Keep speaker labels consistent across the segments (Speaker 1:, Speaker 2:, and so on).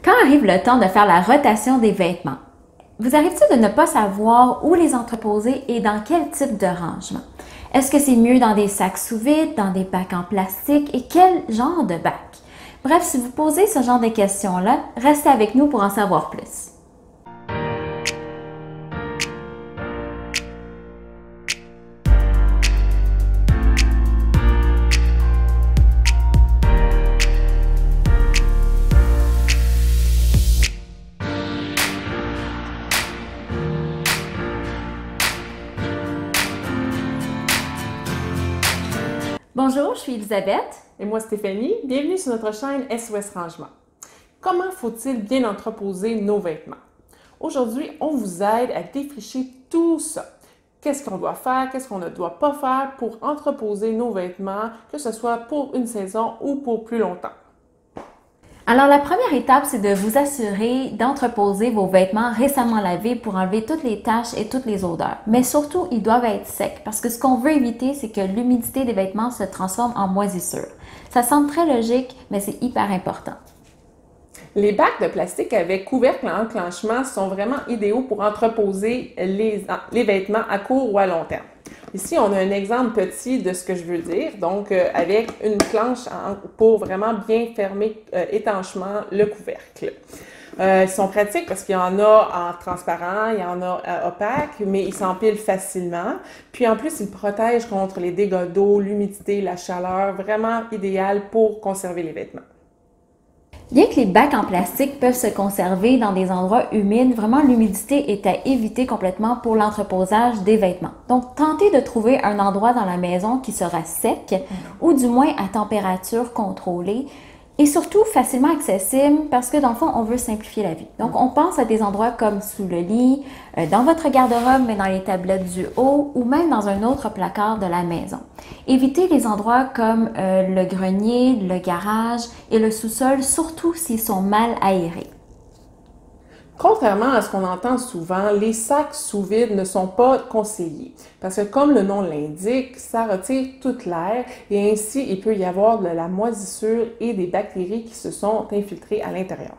Speaker 1: Quand arrive le temps de faire la rotation des vêtements, vous arrive-t-il de ne pas savoir où les entreposer et dans quel type de rangement? Est-ce que c'est mieux dans des sacs sous vide, dans des bacs en plastique et quel genre de bac? Bref, si vous posez ce genre de questions-là, restez avec nous pour en savoir plus. Bonjour, je suis Elisabeth.
Speaker 2: Et moi, Stéphanie. Bienvenue sur notre chaîne SOS Rangement. Comment faut-il bien entreposer nos vêtements? Aujourd'hui, on vous aide à défricher tout ça. Qu'est-ce qu'on doit faire, qu'est-ce qu'on ne doit pas faire pour entreposer nos vêtements, que ce soit pour une saison ou pour plus longtemps.
Speaker 1: Alors, la première étape, c'est de vous assurer d'entreposer vos vêtements récemment lavés pour enlever toutes les taches et toutes les odeurs. Mais surtout, ils doivent être secs parce que ce qu'on veut éviter, c'est que l'humidité des vêtements se transforme en moisissure. Ça semble très logique, mais c'est hyper important.
Speaker 2: Les bacs de plastique avec couvercle à enclenchement sont vraiment idéaux pour entreposer les vêtements à court ou à long terme. Ici, on a un exemple petit de ce que je veux dire, donc avec une planche pour vraiment bien fermer étanchement le couvercle. Ils sont pratiques parce qu'il y en a en transparent, il y en a opaque, mais ils s'empilent facilement. Puis en plus, ils protègent contre les dégâts d'eau, l'humidité, la chaleur, vraiment idéal pour conserver les vêtements.
Speaker 1: Bien que les bacs en plastique peuvent se conserver dans des endroits humides, vraiment l'humidité est à éviter complètement pour l'entreposage des vêtements. Donc, tentez de trouver un endroit dans la maison qui sera sec ou du moins à température contrôlée et surtout facilement accessible parce que dans le fond, on veut simplifier la vie. Donc, on pense à des endroits comme sous le lit, dans votre garde-robe, mais dans les tablettes du haut ou même dans un autre placard de la maison. Évitez les endroits comme le grenier, le garage et le sous-sol, surtout s'ils sont mal aérés.
Speaker 2: Contrairement à ce qu'on entend souvent, les sacs sous vide ne sont pas conseillés parce que comme le nom l'indique, ça retire toute l'air et ainsi il peut y avoir de la moisissure et des bactéries qui se sont infiltrées à l'intérieur.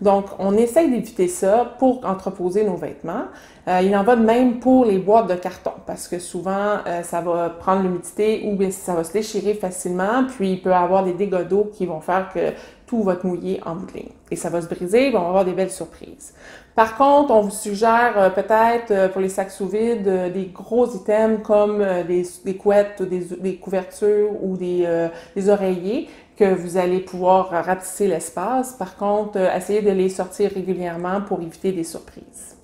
Speaker 2: Donc, on essaye d'éviter ça pour entreposer nos vêtements. Il en va de même pour les boîtes de carton parce que souvent, ça va prendre l'humidité ou bien ça va se déchirer facilement, puis il peut y avoir des dégâts d'eau qui vont faire que tout va te mouiller en bout de ligne. Et ça va se briser, on va avoir des belles surprises. Par contre, on vous suggère peut-être pour les sacs sous vide des gros items comme des couettes, des couvertures ou des oreillers que vous allez pouvoir rapetisser l'espace. Par contre, essayez de les sortir régulièrement pour éviter des surprises.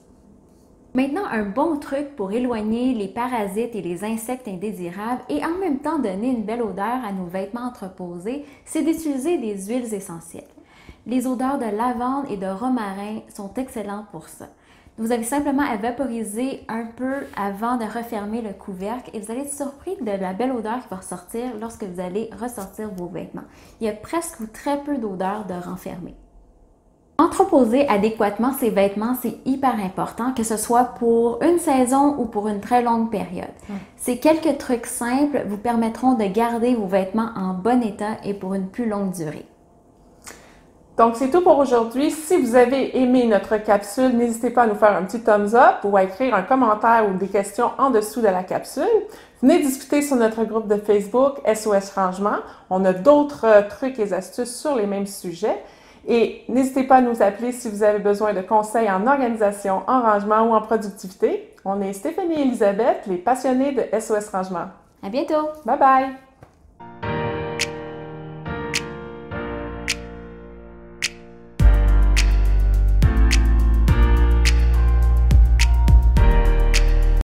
Speaker 1: Maintenant, un bon truc pour éloigner les parasites et les insectes indésirables et en même temps donner une belle odeur à nos vêtements entreposés, c'est d'utiliser des huiles essentielles. Les odeurs de lavande et de romarin sont excellentes pour ça. Vous avez simplement à vaporiser un peu avant de refermer le couvercle et vous allez être surpris de la belle odeur qui va ressortir lorsque vous allez ressortir vos vêtements. Il y a presque ou très peu d'odeur de renfermer. Entreposer adéquatement ses vêtements, c'est hyper important, que ce soit pour une saison ou pour une très longue période. Ces quelques trucs simples vous permettront de garder vos vêtements en bon état et pour une plus longue durée.
Speaker 2: Donc, c'est tout pour aujourd'hui. Si vous avez aimé notre capsule, n'hésitez pas à nous faire un petit thumbs up ou à écrire un commentaire ou des questions en dessous de la capsule. Venez discuter sur notre groupe de Facebook SOS Rangement. On a d'autres trucs et astuces sur les mêmes sujets. Et n'hésitez pas à nous appeler si vous avez besoin de conseils en organisation, en rangement ou en productivité. On est Stéphanie et Elisabeth, les passionnés de SOS Rangement.
Speaker 1: À bientôt!
Speaker 2: Bye bye!